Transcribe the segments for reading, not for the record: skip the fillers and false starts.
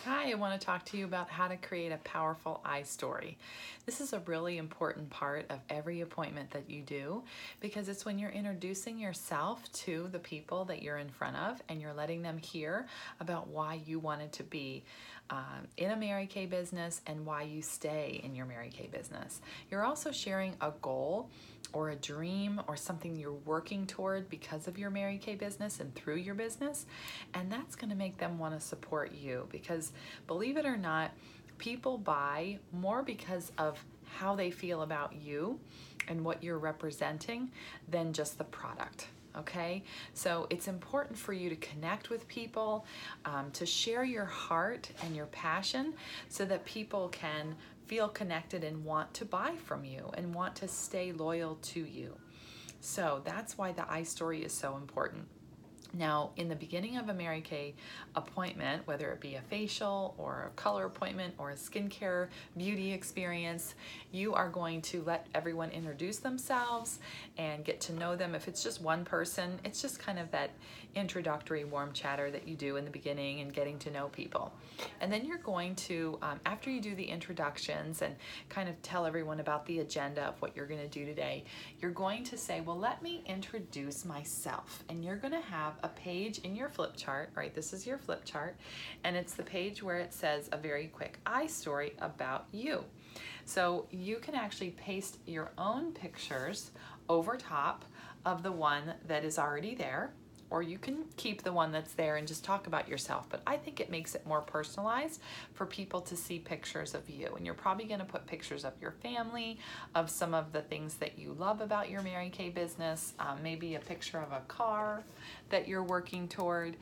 Hi, I want to talk to you about how to create a powerful I story. This is a really important part of every appointment that you do because it's when you're introducing yourself to the people that you're in front of and you're letting them hear about why you wanted to be in a Mary Kay business and why you stay in your Mary Kay business. You're also sharing a goal or a dream or something you're working toward because of your Mary Kay business and through your business, and that's going to make them want to support you because believe it or not, people buy more because of how they feel about you and what you're representing than just the product. Okay, so it's important for you to connect with people, to share your heart and your passion so that people can feel connected and want to buy from you and want to stay loyal to you. So that's why the I story is so important. Now, in the beginning of a Mary Kay appointment, whether it be a facial or a color appointment or a skincare beauty experience, you are going to let everyone introduce themselves and get to know them. If it's just one person, it's just kind of that introductory warm chatter that you do in the beginning and getting to know people. And then you're going to, after you do the introductions and kind of tell everyone about the agenda of what you're going to do today, you're going to say, well, let me introduce myself. And you're going to have a page in your flip chart, right? This is your flip chart, and it's the page where it says a very quick I story about you. So you can actually paste your own pictures over top of the one that is already there, or you can keep the one that's there and just talk about yourself. But I think it makes it more personalized for people to see pictures of you. And you're probably going to put pictures of your family, of some of the things that you love about your Mary Kay business, maybe a picture of a car that you're working toward,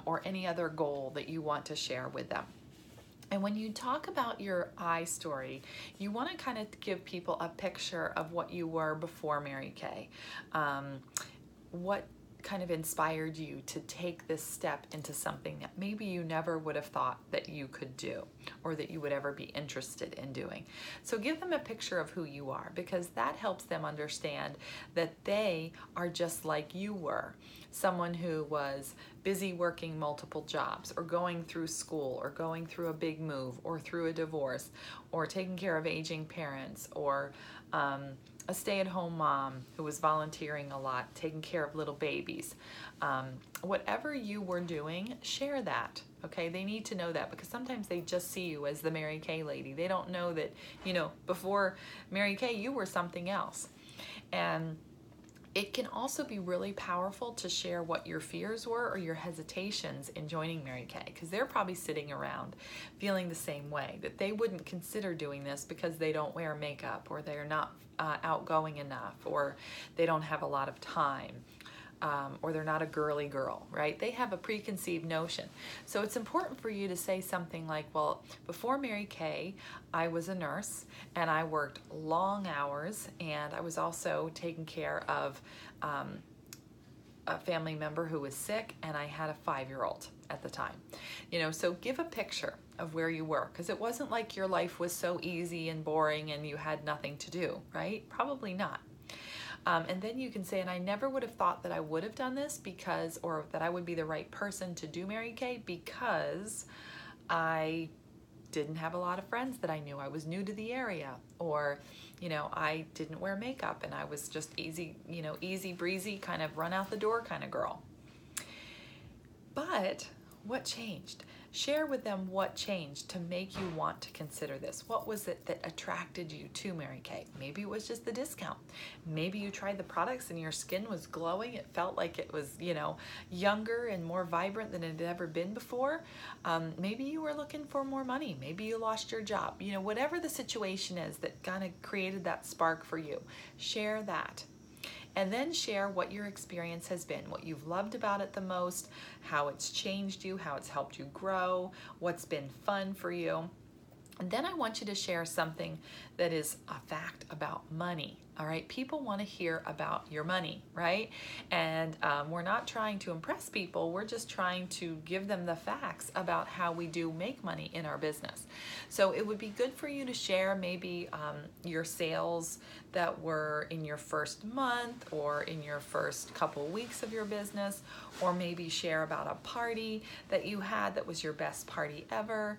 or any other goal that you want to share with them. And when you talk about your I story, you want to kind of give people a picture of what you were before Mary Kay. What kind of inspired you to take this step into something that maybe you never would have thought that you could do or that you would ever be interested in doing. So give them a picture of who you are, because that helps them understand that they are just like you were. Someone who was busy working multiple jobs or going through school or going through a big move or through a divorce or taking care of aging parents, or a stay-at-home mom who was volunteering a lot, taking care of little babies. Whatever you were doing, share that, okay? They need to know that, because sometimes they just see you as the Mary Kay lady. They don't know that, you know, before Mary Kay, you were something else. And it can also be really powerful to share what your fears were or your hesitations in joining Mary Kay, because they're probably sitting around feeling the same way, that they wouldn't consider doing this because they don't wear makeup, or they're not outgoing enough, or they don't have a lot of time. Or they're not a girly girl, right? They have a preconceived notion. So it's important for you to say something like, well, before Mary Kay, I was a nurse and I worked long hours, and I was also taking care of a family member who was sick, and I had a 5-year-old at the time. You know, so give a picture of where you were, because it wasn't like your life was so easy and boring and you had nothing to do, right? Probably not. And then you can say, and I never would have thought that I would have done this because, or that I would be the right person to do Mary Kay, because I didn't have a lot of friends that I knew. I was new to the area, or, you know, I didn't wear makeup and I was just easy, you know, easy breezy, kind of run out the door kind of girl. But what changed? Share with them what changed to make you want to consider this. What was it that attracted you to Mary Kay? Maybe it was just the discount. Maybe you tried the products and your skin was glowing. It felt like it was, you know, younger and more vibrant than it had ever been before. Maybe you were looking for more money. Maybe you lost your job. You know, whatever the situation is that kind of created that spark for you, share that. And then share what your experience has been, what you've loved about it the most, how it's changed you, how it's helped you grow, what's been fun for you. And then I want you to share something that is a fact about money. All right, people want to hear about your money, right? And we're not trying to impress people. We're just trying to give them the facts about how we do make money in our business. So it would be good for you to share maybe your sales that were in your first month or in your first couple weeks of your business, or maybe share about a party that you had that was your best party ever.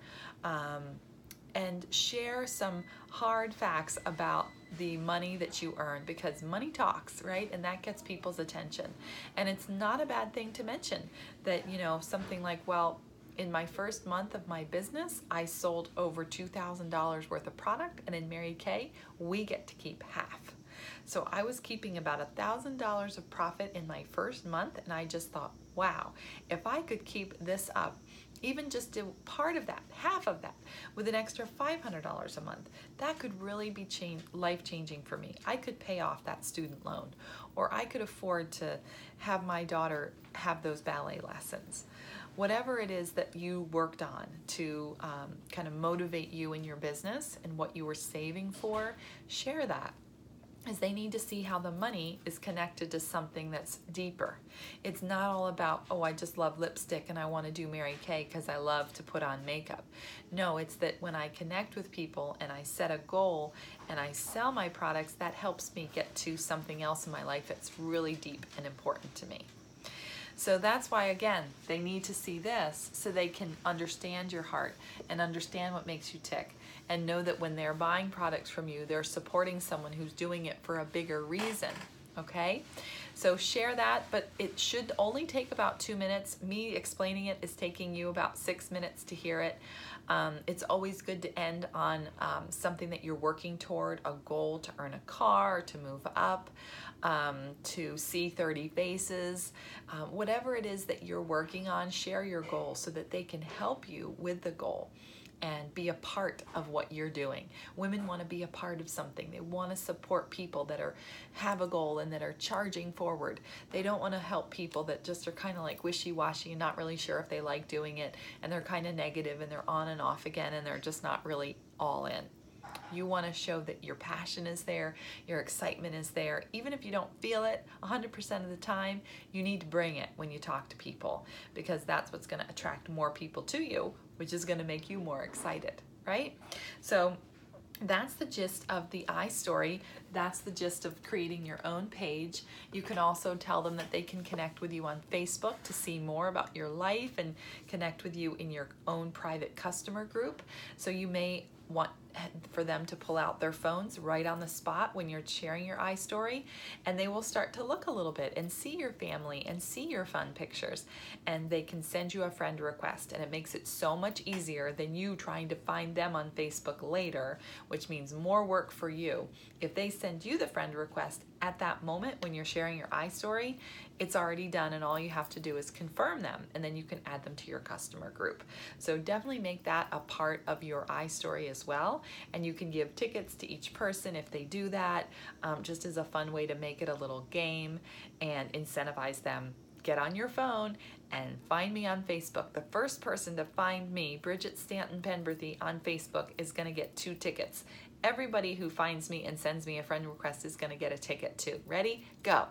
And share some hard facts about the money that you earn, because money talks, right? And that gets people's attention. And it's not a bad thing to mention that, you know, something like, well, in my first month of my business, I sold over $2,000 worth of product, and in Mary Kay, we get to keep half. So I was keeping about $1,000 of profit in my first month, and I just thought, wow, if I could keep this up, even just do part of that, half of that, with an extra $500 a month, that could really be life-changing for me. I could pay off that student loan, or I could afford to have my daughter have those ballet lessons. Whatever it is that you worked on to kind of motivate you in your business and what you were saving for, share that, as they need to see how the money is connected to something that's deeper. It's not all about, oh, I just love lipstick and I want to do Mary Kay because I love to put on makeup. No, it's that when I connect with people and I set a goal and I sell my products, that helps me get to something else in my life that's really deep and important to me. So that's why, again, they need to see this so they can understand your heart and understand what makes you tick, and know that when they're buying products from you, they're supporting someone who's doing it for a bigger reason, okay? So share that, but it should only take about 2 minutes. Me explaining it is taking you about 6 minutes to hear it. It's always good to end on something that you're working toward, a goal to earn a car, to move up, to see 30 faces. Whatever it is that you're working on, share your goal so that they can help you with the goal and be a part of what you're doing. Women want to be a part of something. They want to support people that have a goal and that are charging forward. They don't want to help people that just are kind of like wishy-washy and not really sure if they like doing it, and they're kind of negative and they're on and off again and they're just not really all in. You want to show that your passion is there, your excitement is there. Even if you don't feel it 100% of the time, you need to bring it when you talk to people, because that's what's going to attract more people to you, which is going to make you more excited, right? So that's the gist of the iStory. That's the gist of creating your own page. You can also tell them that they can connect with you on Facebook to see more about your life and connect with you in your own private customer group. So you may want for them to pull out their phones right on the spot when you're sharing your iStory, and they will start to look a little bit and see your family and see your fun pictures, and they can send you a friend request, and it makes it so much easier than you trying to find them on Facebook later, which means more work for you. If they send you the friend request at that moment when you're sharing your iStory, it's already done, and all you have to do is confirm them, and then you can add them to your customer group. So definitely make that a part of your iStory as well, and you can give tickets to each person if they do that, just as a fun way to make it a little game and incentivize them. Get on your phone and find me on Facebook. The first person to find me, Bridget Stanton Penberthy, on Facebook is going to get 2 tickets. Everybody who finds me and sends me a friend request is going to get a ticket too. Ready? Go.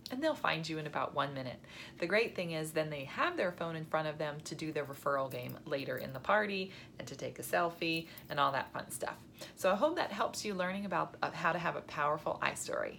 And they'll find you in about 1 minute. The great thing is then they have their phone in front of them to do their referral game later in the party and to take a selfie and all that fun stuff. So I hope that helps you learning about how to have a powerful iStory.